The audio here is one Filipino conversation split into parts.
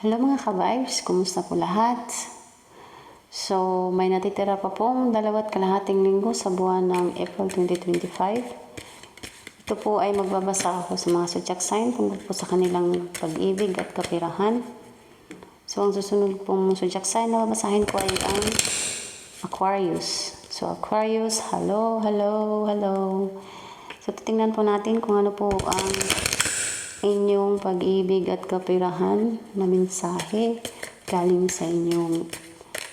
Hello mga ka-vibes, kumusta po lahat? So, may natitira pa pong 2.5 linggo sa buwan ng April 2025. Ito po ay magbabasa ako sa mga zodiac sign tungkol po sa kanilang pag-ibig at kapirahan. So, ang susunod pong zodiac sign na babasahin ko ay ang Aquarius. So, Aquarius, hello. So, titingnan po natin kung ano po ang inyong pag-ibig at kapirahan na mensahe galing sa inyong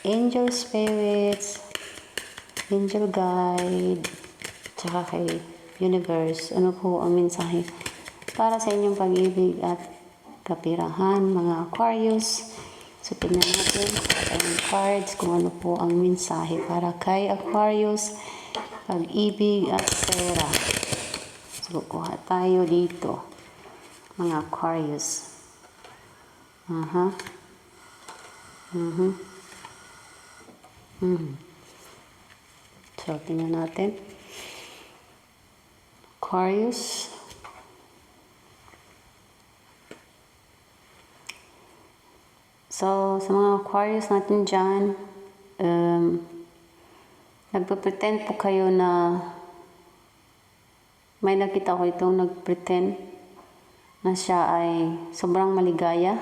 angel spirits, angel guide, tsaka kay universe. Ano po ang mensahe para sa inyong pag-ibig at kapirahan, mga Aquarius? So, tingnan natin sa cards kung ano po ang mensahe para kay Aquarius, pag-ibig at pera. So, kuha tayo dito, mga Aquarius. So, tingnan natin. Aquarius. So, sa mga Aquarius natin dyan, nagpapretend po kayo na may nakita ko itong nagpretend na siya ay sobrang maligaya.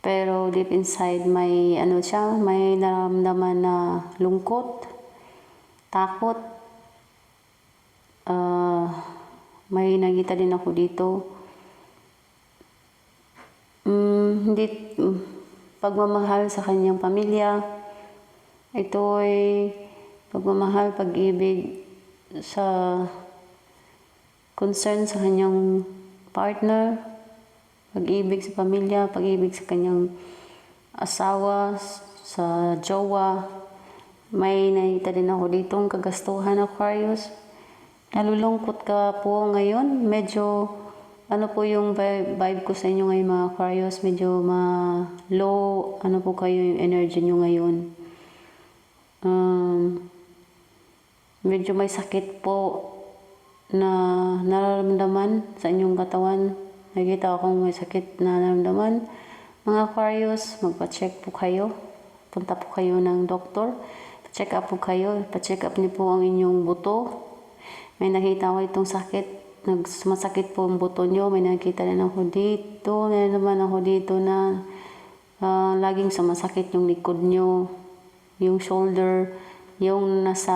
Pero deep inside may may nararamdaman na lungkot, takot. May nakita din ako dito. Hindi pagmamahal sa kanyang pamilya. Ito ay pagmamahal, pag-ibig sa concern sa kanyang partner, pag-ibig sa pamilya, pag-ibig sa kanyang asawa, sa jowa. May nakita din ako ditong kagastuhan, Aquarius. Nalulungkot ka po ngayon. Medyo, ano po yung vibe ko sa inyo ngayon, mga Aquarius? Medyo low, ano po kayo yung energy nyo ngayon? Medyo may sakit po na nararamdaman sa inyong katawan. Nakikita akong may sakit na nararamdaman. Mga Aquarius, magpa-check po kayo. Punta po kayo ng doktor. Pa-check up po kayo. Pa-check up niyo po ang inyong buto. May nakita ko itong sakit. Sumasakit po ang buto nyo. May nakita din ako dito. May naman ako dito na laging sumasakit yung likod nyo. Yung shoulder. Yung nasa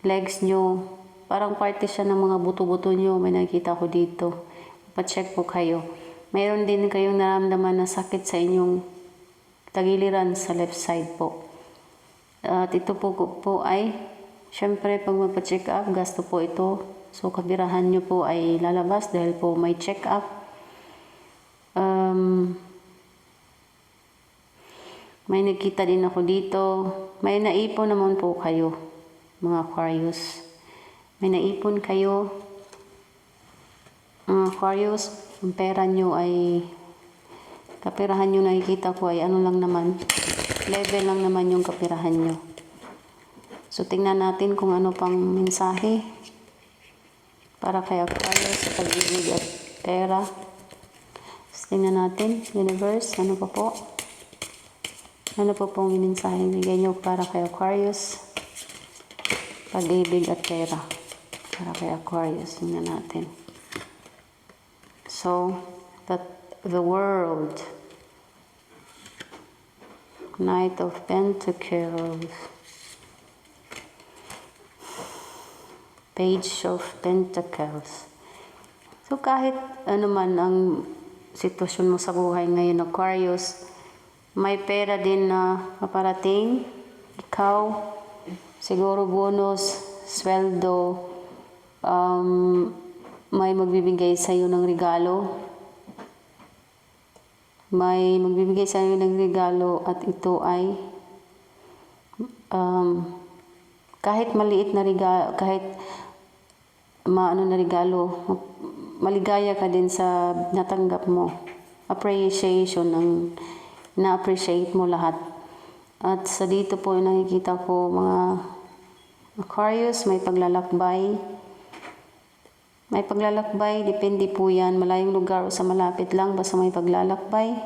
legs nyo. Parang parte siya ng mga buto-buto nyo. May nakita ko dito. Pa-check po kayo. Mayroon din kayong naramdaman na sakit sa inyong tagiliran sa left side po. At ito po ay, syempre pag magpa-check up, gasto po ito. So, kabirahan nyo po ay lalabas dahil po may check up. May nakita din ako dito. May naipon naman po kayo, mga Aquarius. May naipon kayo, mga Aquarius. Ang pera nyo ay, kapirahan nyo nakikita ko ay ano lang naman, level lang naman yung kapirahan nyo. So, tingnan natin kung ano pang mensahe para kay Aquarius sa pag-ibig at pera. So, tingnan natin, universe, ano pa po? Ano po pong mensahe bigay nyo para kay Aquarius? Pag-ibig at pera para kay Aquarius. Tingnan natin. So, that the world, Knight of Pentacles, Page of Pentacles. So, kahit ano man ang sitwasyon mo sa buhay ngayon, Aquarius, may pera din na paparating. Ikaw, siguro bonus, sweldo, may magbibigay sa iyo ng regalo. May magbibigay sa iyo ng regalo at ito ay kahit maliit na regalo, kahit na regalo, maligaya ka din sa natanggap mo. Appreciation, na-appreciate mo lahat. At sa dito po nakikita ko, mga Aquarius, may paglalakbay. May paglalakbay, depende po yan. Malayong lugar o sa malapit lang, basta may paglalakbay.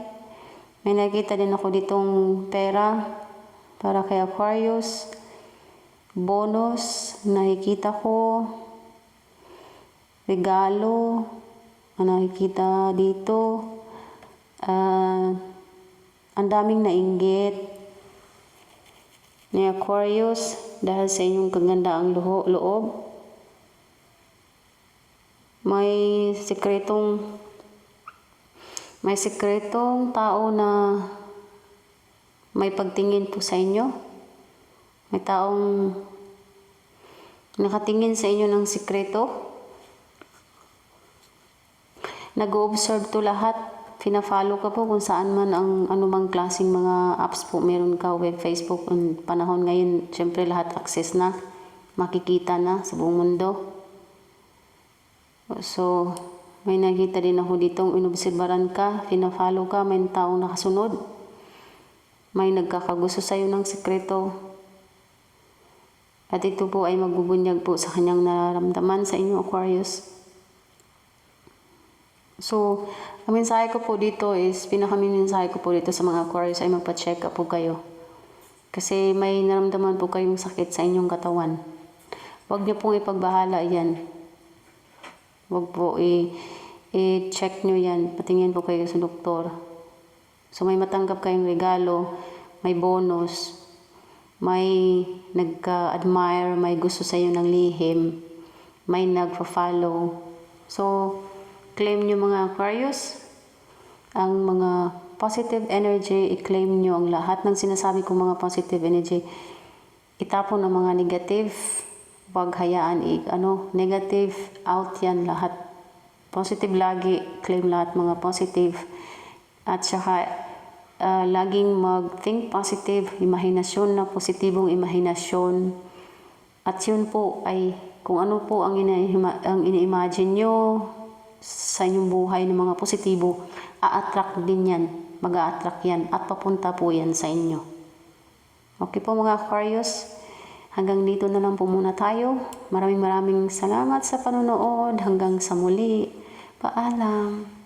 May nakita din ako ditong pera para kay Aquarius. Bonus, nakikita ko. Regalo, nakikita dito. Ang daming nainggit ni Aquarius dahil sa inyong kagandaang loob. May sikretong tao na may pagtingin po sa inyo. May taong nakatingin sa inyo ng sikreto. Nag-o-observe to lahat. Pina-follow ka po kung saan man ang anumang klaseng mga apps po meron ka, web, Facebook. Ang panahon ngayon, syempre lahat access na. Makikita na sa buong mundo. So, may nakita din ako ditong inobserbaran ka, pina-follow ka, may taong nakasunod. May nagkakagusto sa'yo ng sikreto. At ito po ay magbubunyag po sa kanyang nararamdaman sa inyo, Aquarius. So, ang mensahe ko po dito is, mensahe ko po dito sa mga Aquarius ay magpa-check up po kayo. Kasi may naramdaman po kayong sakit sa inyong katawan. Huwag niyo pong ipagbahala yan. Huwag po i-check nyo yan. Patingin po kayo sa doktor. So, may matanggap kayong regalo, may bonus, may nagka-admire, may gusto sa iyo ng lihim, may nagpa-follow. So, claim nyo mga Aquarius, ang mga positive energy, i-claim nyo ang lahat ng sinasabi kong mga positive energy. Itapon ang mga negative, huwag hayaan negative, out yan lahat. Positive lagi, claim lahat mga positive. At saka, laging mag-think positive, imahinasyon na positibong imahinasyon. At yun po ay kung ano po ang ini-imagine nyo sa inyong buhay ng mga positibo, a-attract din yan, mag-a-attract yan at papunta po yan sa inyo. Okay po mga Aquarius, hanggang dito na lang po muna tayo. Maraming salamat sa panonood. Hanggang sa muli. Paalam.